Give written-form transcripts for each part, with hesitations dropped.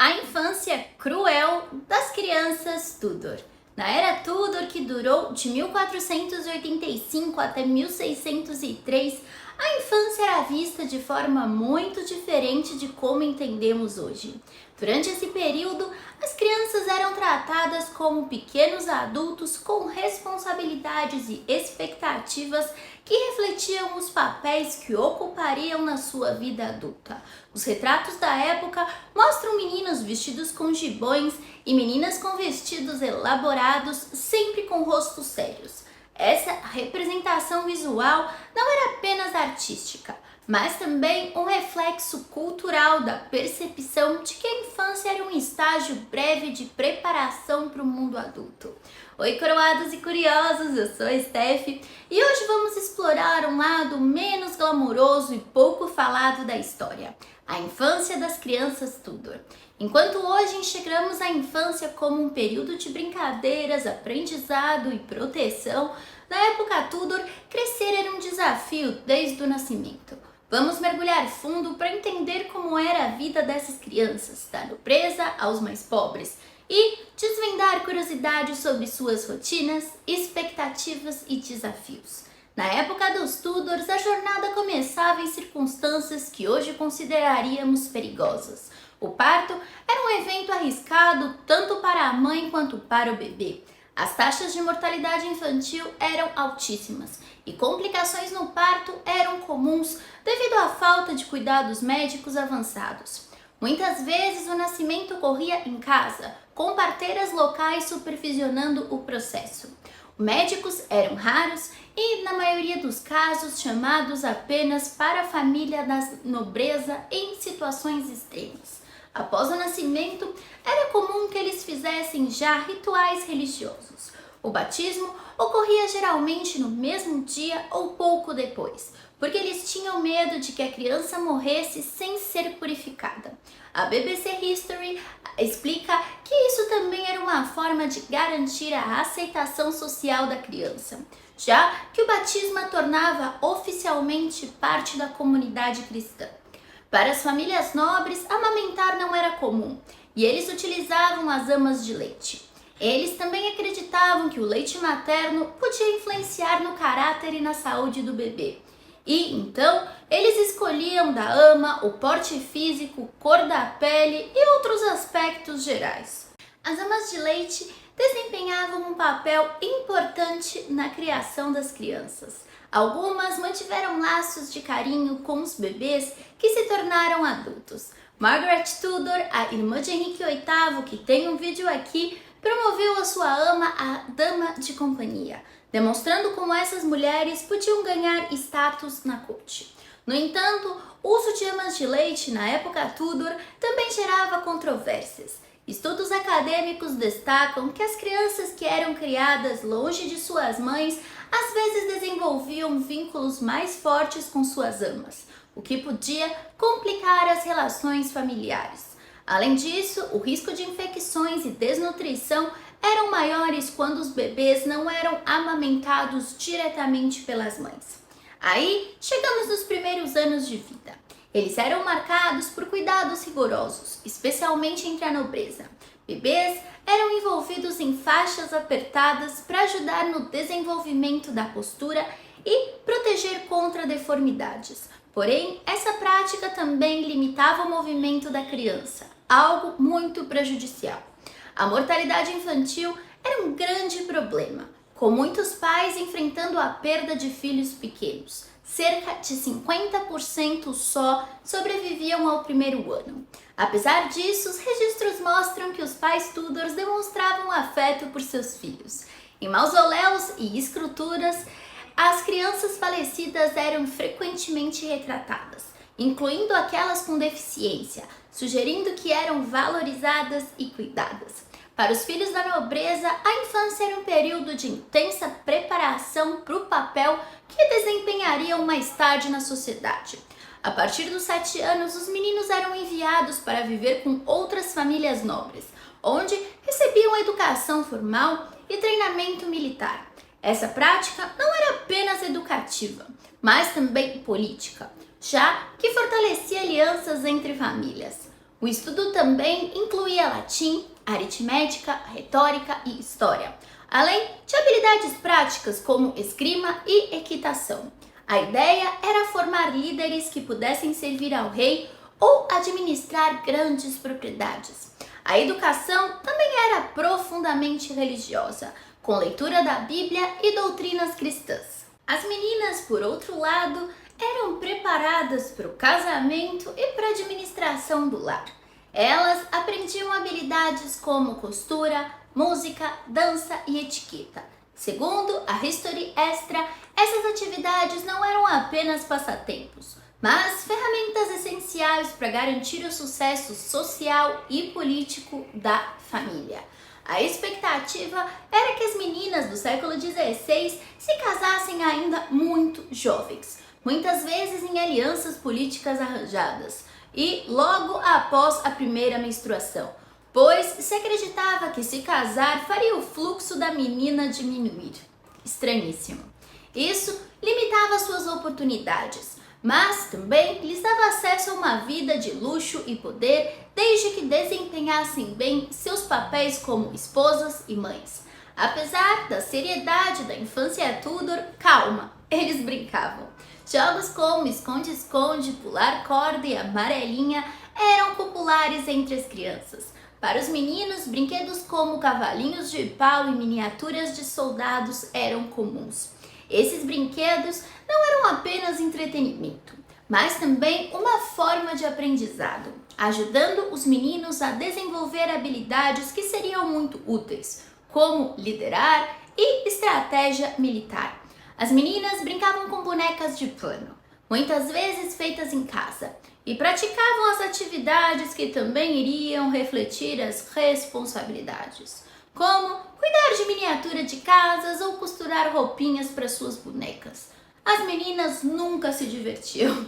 A infância cruel das crianças Tudor. Na era Tudor, que durou de 1485 até 1603, a infância era vista de forma muito diferente de como entendemos hoje. Durante esse período, as crianças eram tratadas como pequenos adultos com responsabilidades e expectativas que refletiam os papéis que ocupariam na sua vida adulta. Os retratos da época mostram meninos vestidos com gibões e meninas com vestidos elaborados, sempre com rostos sérios. Essa representação visual não era apenas artística, mas também um reflexo cultural da percepção de que a infância era um estágio breve de preparação para o mundo adulto. Oi, coroados e curiosos, eu sou a Steph e hoje vamos explorar um lado menos glamouroso e pouco falado da história, a infância das crianças Tudor. Enquanto hoje enxergamos a infância como um período de brincadeiras, aprendizado e proteção, na época Tudor, crescer era um desafio desde o nascimento. Vamos mergulhar fundo para entender como era a vida dessas crianças, da nobreza aos mais pobres, e desvendar curiosidades sobre suas rotinas, expectativas e desafios. Na época dos Tudors, a jornada começava em circunstâncias que hoje consideraríamos perigosas. O parto era um evento arriscado tanto para a mãe quanto para o bebê. As taxas de mortalidade infantil eram altíssimas e complicações no parto eram comuns devido à falta de cuidados médicos avançados. Muitas vezes o nascimento ocorria em casa, com parteiras locais supervisionando o processo. Médicos eram raros e, na maioria dos casos, chamados apenas para a família da nobreza em situações extremas. Após o nascimento, era comum que eles fizessem já rituais religiosos. O batismo ocorria geralmente no mesmo dia ou pouco depois, porque eles tinham medo de que a criança morresse sem ser purificada. A BBC History explica que isso também era uma forma de garantir a aceitação social da criança, já que o batismo a tornava oficialmente parte da comunidade cristã. Para as famílias nobres, amamentar não era comum e eles utilizavam as amas de leite. Eles também acreditavam que o leite materno podia influenciar no caráter e na saúde do bebê. E então, eles escolhiam da ama o porte físico, cor da pele e outros aspectos gerais. As amas de leite desempenhavam um papel importante na criação das crianças. Algumas mantiveram laços de carinho com os bebês que se tornaram adultos. Margaret Tudor, a irmã de Henrique VIII, que tem um vídeo aqui, promoveu a sua ama a dama de companhia, demonstrando como essas mulheres podiam ganhar status na corte. No entanto, o uso de amas de leite na época Tudor também gerava controvérsias. Estudos acadêmicos destacam que as crianças que eram criadas longe de suas mães às vezes desenvolviam vínculos mais fortes com suas amas, o que podia complicar as relações familiares. Além disso, o risco de infecções e desnutrição eram maiores quando os bebês não eram amamentados diretamente pelas mães. Aí, chegamos nos primeiros anos de vida. Eles eram marcados por cuidados rigorosos, especialmente entre a nobreza. Bebês eram envolvidos em faixas apertadas para ajudar no desenvolvimento da postura e proteger contra deformidades. Porém, essa prática também limitava o movimento da criança, algo muito prejudicial. A mortalidade infantil era um grande problema, com muitos pais enfrentando a perda de filhos pequenos. Cerca de 50% só sobreviviam ao primeiro ano. Apesar disso, os registros mostram que os pais Tudors demonstravam afeto por seus filhos. Em mausoléus e esculturas, as crianças falecidas eram frequentemente retratadas, incluindo aquelas com deficiência, sugerindo que eram valorizadas e cuidadas. Para os filhos da nobreza, a infância era um período de intensa preparação para o papel que desempenhariam mais tarde na sociedade. A partir dos 7 anos, os meninos eram enviados para viver com outras famílias nobres, onde recebiam educação formal e treinamento militar. Essa prática não era apenas educativa, mas também política, já que fortalecia alianças entre famílias. O estudo também incluía incluía latim, aritmética, retórica e história, além de habilidades práticas como esgrima e equitação. A ideia era formar líderes que pudessem servir ao rei ou administrar grandes propriedades. A educação também era profundamente religiosa, com leitura da Bíblia e doutrinas cristãs. As meninas, por outro lado, eram preparadas para o casamento e para a administração do lar. Elas aprendiam habilidades como costura, música, dança e etiqueta. Segundo a History Extra, essas atividades não eram apenas passatempos, mas ferramentas essenciais para garantir o sucesso social e político da família. A expectativa era que as meninas do século XVI se casassem ainda muito jovens, muitas vezes em alianças políticas arranjadas, e logo após a primeira menstruação, pois se acreditava que se casar faria o fluxo da menina diminuir. Estranhíssimo. Isso limitava suas oportunidades, mas também lhes dava acesso a uma vida de luxo e poder desde que desempenhassem bem seus papéis como esposas e mães. Apesar da seriedade da infância Tudor, calma, eles brincavam. Jogos como esconde-esconde, pular corda e amarelinha eram populares entre as crianças. Para os meninos, brinquedos como cavalinhos de pau e miniaturas de soldados eram comuns. Esses brinquedos não eram apenas entretenimento, mas também uma forma de aprendizado, ajudando os meninos a desenvolver habilidades que seriam muito úteis, como liderar e estratégia militar. As meninas brincavam com bonecas de pano, muitas vezes feitas em casa, e praticavam as atividades que também iriam refletir as responsabilidades, como cuidar de miniatura de casas ou costurar roupinhas para suas bonecas. As meninas nunca se divertiam.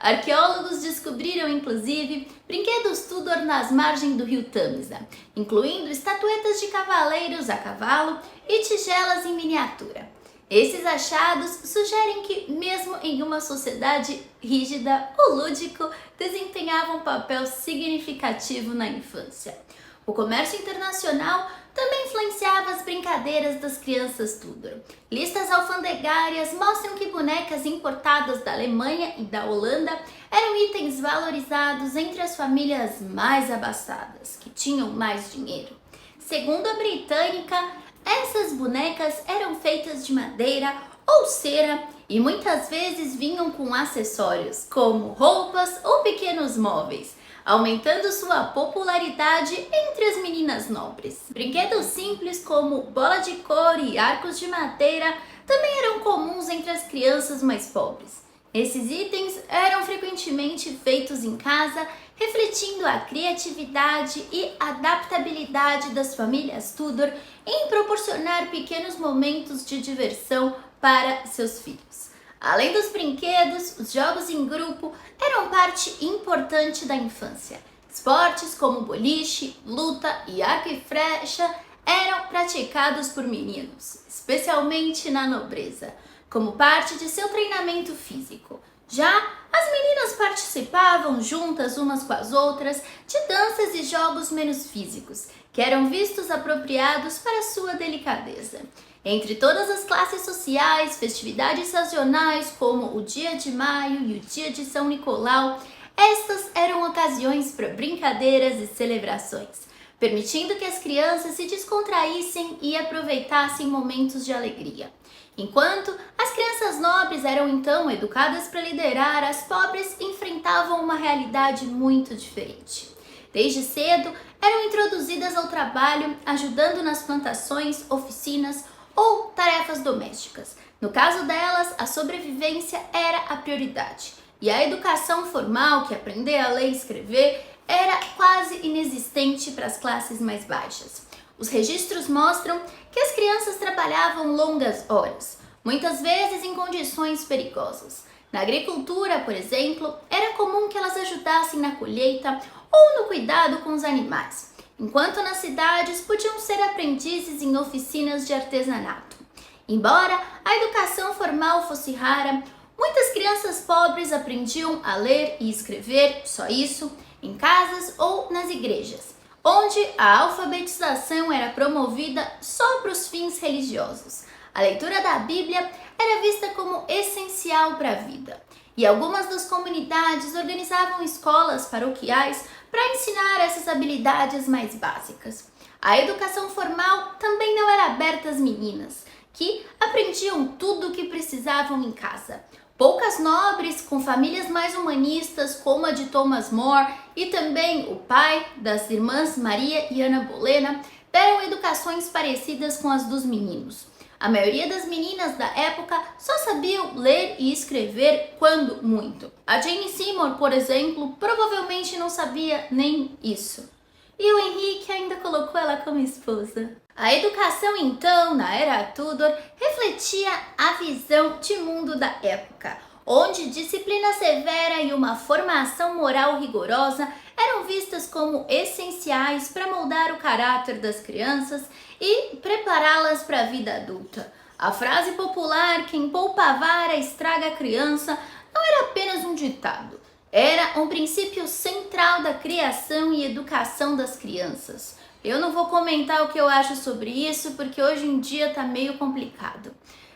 Arqueólogos descobriram, inclusive, brinquedos Tudor nas margens do rio Tâmisa, incluindo estatuetas de cavaleiros a cavalo e tigelas em miniatura. Esses achados sugerem que, mesmo em uma sociedade rígida, o lúdico desempenhava um papel significativo na infância. O comércio internacional também influenciava as brincadeiras das crianças Tudor. Listas alfandegárias mostram que bonecas importadas da Alemanha e da Holanda eram itens valorizados entre as famílias mais abastadas, que tinham mais dinheiro. Segundo a britânica, essas bonecas eram feitas de madeira ou cera e muitas vezes vinham com acessórios, como roupas ou pequenos móveis, aumentando sua popularidade entre as meninas nobres. Brinquedos simples como bola de couro e arcos de madeira também eram comuns entre as crianças mais pobres. Esses itens eram frequentemente feitos em casa, refletindo a criatividade e adaptabilidade das famílias Tudor em proporcionar pequenos momentos de diversão para seus filhos. Além dos brinquedos, os jogos em grupo eram parte importante da infância. Esportes como boliche, luta e arco e flecha eram praticados por meninos, especialmente na nobreza, como parte de seu treinamento físico. Já as meninas participavam juntas umas com as outras de danças e jogos menos físicos, que eram vistos apropriados para sua delicadeza. Entre todas as classes sociais, festividades sazonais como o Dia de Maio e o Dia de São Nicolau, estas eram ocasiões para brincadeiras e celebrações, permitindo que as crianças se descontraíssem e aproveitassem momentos de alegria. Enquanto as crianças nobres eram então educadas para liderar, as pobres enfrentavam uma realidade muito diferente. Desde cedo, eram introduzidas ao trabalho, ajudando nas plantações, oficinas ou tarefas domésticas. No caso delas, a sobrevivência era a prioridade, e a educação formal, que aprender a ler e escrever, era quase inexistente para as classes mais baixas. Os registros mostram que as crianças trabalhavam longas horas, muitas vezes em condições perigosas. Na agricultura, por exemplo, era comum que elas ajudassem na colheita ou no cuidado com os animais, enquanto nas cidades podiam ser aprendizes em oficinas de artesanato. Embora a educação formal fosse rara, muitas crianças pobres aprendiam a ler e escrever, só isso, em casas ou nas igrejas, onde a alfabetização era promovida só para os fins religiosos. A leitura da Bíblia era vista como essencial para a vida, e algumas das comunidades organizavam escolas paroquiais para ensinar essas habilidades mais básicas. A educação formal também não era aberta às meninas, que aprendiam tudo o que precisavam em casa. Poucas nobres, com famílias mais humanistas, como a de Thomas More e também o pai das irmãs Maria e Ana Bolena, deram educações parecidas com as dos meninos. A maioria das meninas da época só sabiam ler e escrever quando muito. A Jane Seymour, por exemplo, provavelmente não sabia nem isso. E o Henrique ainda colocou ela como esposa. A educação, então, na era Tudor, refletia a visão de mundo da época, onde disciplina severa e uma formação moral rigorosa eram vistas como essenciais para moldar o caráter das crianças e prepará-las para a vida adulta. A frase popular "quem poupa a vara estraga a criança" não era apenas um ditado, era um princípio central da criação e educação das crianças. Eu não vou comentar o que eu acho sobre isso, porque hoje em dia está meio complicado.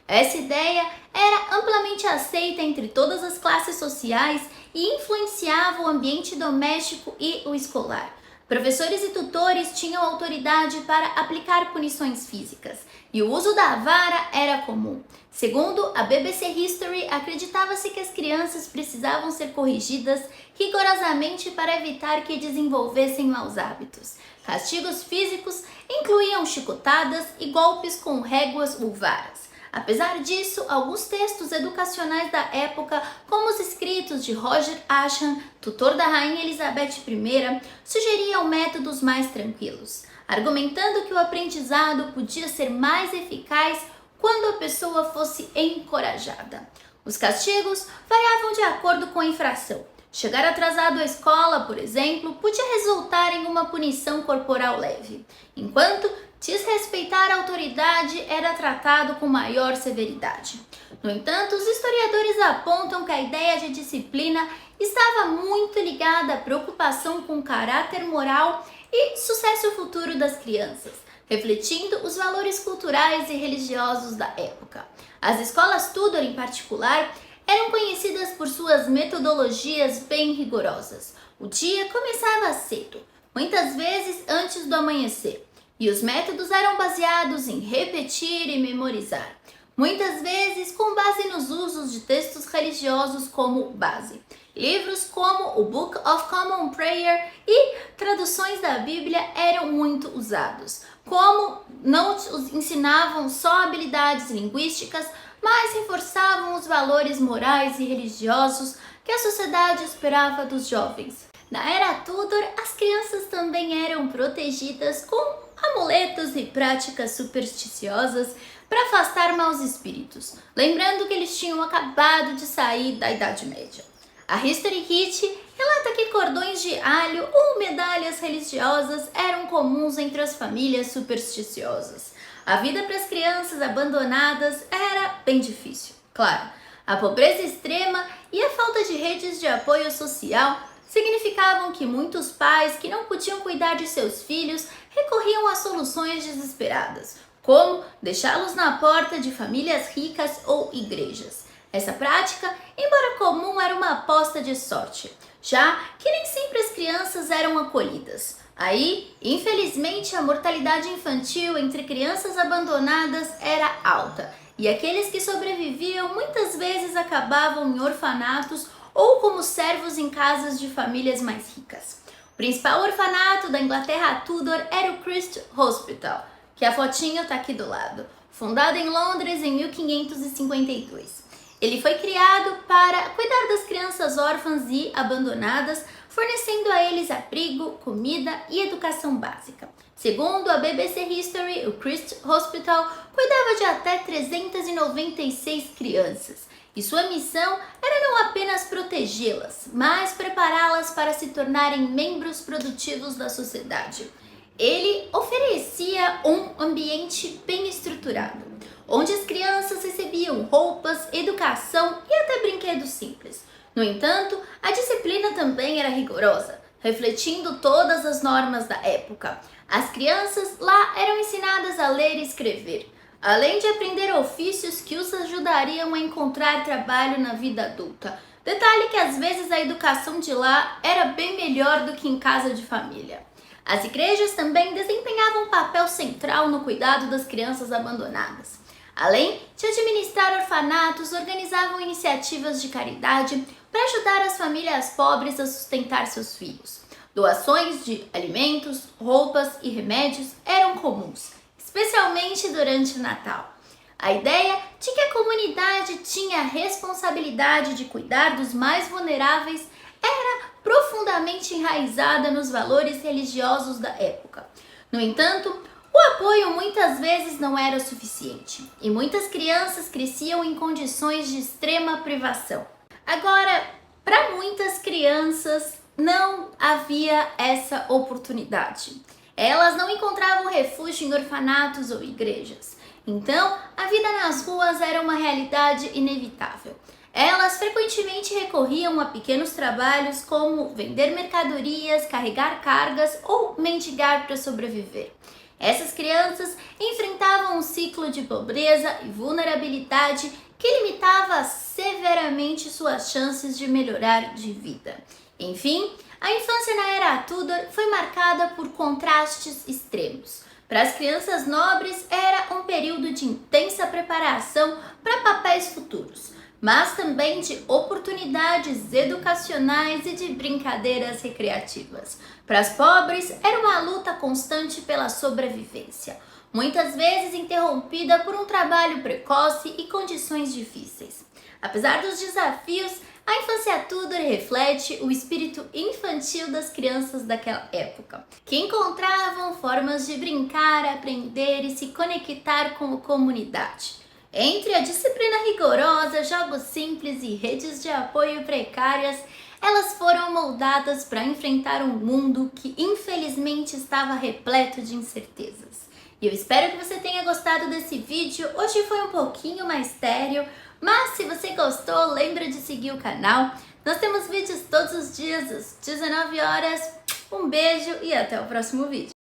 Essa ideia era amplamente aceita entre todas as classes sociais e influenciava o ambiente doméstico e o escolar. Professores e tutores tinham autoridade para aplicar punições físicas, e o uso da vara era comum. Segundo a BBC History, acreditava-se que as crianças precisavam ser corrigidas rigorosamente para evitar que desenvolvessem maus hábitos. Castigos físicos incluíam chicotadas e golpes com réguas ou varas. Apesar disso, alguns textos educacionais da época, como os escritos de Roger Ascham, tutor da Rainha Elizabeth I, sugeriam métodos mais tranquilos, argumentando que o aprendizado podia ser mais eficaz quando a pessoa fosse encorajada. Os castigos variavam de acordo com a infração. Chegar atrasado à escola, por exemplo, podia resultar em uma punição corporal leve, enquanto desrespeitar a autoridade era tratado com maior severidade. No entanto, os historiadores apontam que a ideia de disciplina estava muito ligada à preocupação com o caráter moral e sucesso futuro das crianças, refletindo os valores culturais e religiosos da época. As escolas Tudor, em particular, eram conhecidas por suas metodologias bem rigorosas. O dia começava cedo, muitas vezes antes do amanhecer, e os métodos eram baseados em repetir e memorizar, muitas vezes com base nos usos de textos religiosos como base. Livros como o Book of Common Prayer e traduções da Bíblia eram muito usados, como não ensinavam só habilidades linguísticas, mas reforçavam os valores morais e religiosos que a sociedade esperava dos jovens. Na era Tudor, as crianças também eram protegidas com amuletos e práticas supersticiosas para afastar maus espíritos, lembrando que eles tinham acabado de sair da Idade Média. A History Hit relata que cordões de alho ou medalhas religiosas eram comuns entre as famílias supersticiosas. A vida para as crianças abandonadas era bem difícil. Claro, a pobreza extrema e a falta de redes de apoio social significavam que muitos pais que não podiam cuidar de seus filhos recorriam a soluções desesperadas, como deixá-los na porta de famílias ricas ou igrejas. Essa prática, embora comum, era uma aposta de sorte, já que nem sempre as crianças eram acolhidas. Aí, infelizmente, a mortalidade infantil entre crianças abandonadas era alta, e aqueles que sobreviviam muitas vezes acabavam em orfanatos ou como servos em casas de famílias mais ricas. O principal orfanato da Inglaterra Tudor era o Christ Hospital, que a fotinho está aqui do lado, fundado em Londres em 1552. Ele foi criado para cuidar das crianças órfãs e abandonadas, fornecendo a eles abrigo, comida e educação básica. Segundo a BBC History, o Christ Hospital cuidava de até 396 crianças, e sua missão era não apenas protegê-las, mas prepará-las para se tornarem membros produtivos da sociedade. Ele oferecia um ambiente bem estruturado, onde as crianças recebiam roupas, educação e até brinquedos simples. No entanto, a disciplina também era rigorosa. refletindo todas as normas da época. As crianças lá eram ensinadas a ler e escrever, além de aprender ofícios que os ajudariam a encontrar trabalho na vida adulta. Detalhe que às vezes a educação de lá era bem melhor do que em casa de família. As igrejas também desempenhavam um papel central no cuidado das crianças abandonadas. Além de administrar orfanatos, organizavam iniciativas de caridade para ajudar as famílias pobres a sustentar seus filhos. Doações de alimentos, roupas e remédios eram comuns, especialmente durante o Natal. A ideia de que a comunidade tinha a responsabilidade de cuidar dos mais vulneráveis era profundamente enraizada nos valores religiosos da época. No entanto, o apoio muitas vezes não era suficiente e muitas crianças cresciam em condições de extrema privação. Agora, para muitas crianças não havia essa oportunidade. Elas não encontravam refúgio em orfanatos ou igrejas. Então, a vida nas ruas era uma realidade inevitável. Elas frequentemente recorriam a pequenos trabalhos como vender mercadorias, carregar cargas ou mendigar para sobreviver. Essas crianças enfrentavam um ciclo de pobreza e vulnerabilidade que limitava severamente suas chances de melhorar de vida. Enfim, a infância na Era Tudor foi marcada por contrastes extremos. Para as crianças nobres, era um período de intensa preparação para papéis futuros, mas também de oportunidades educacionais e de brincadeiras recreativas. Para as pobres, era uma luta constante pela sobrevivência, muitas vezes interrompida por um trabalho precoce e condições difíceis. Apesar dos desafios, a infância Tudor reflete o espírito infantil das crianças daquela época, que encontravam formas de brincar, aprender e se conectar com a comunidade. Entre a disciplina rigorosa, jogos simples e redes de apoio precárias, elas foram moldadas para enfrentar um mundo que infelizmente estava repleto de incertezas. E eu espero que você tenha gostado desse vídeo. Hoje foi um pouquinho mais sério, mas se você gostou, lembra de seguir o canal. Nós temos vídeos todos os dias às 19 horas. Um beijo e até o próximo vídeo.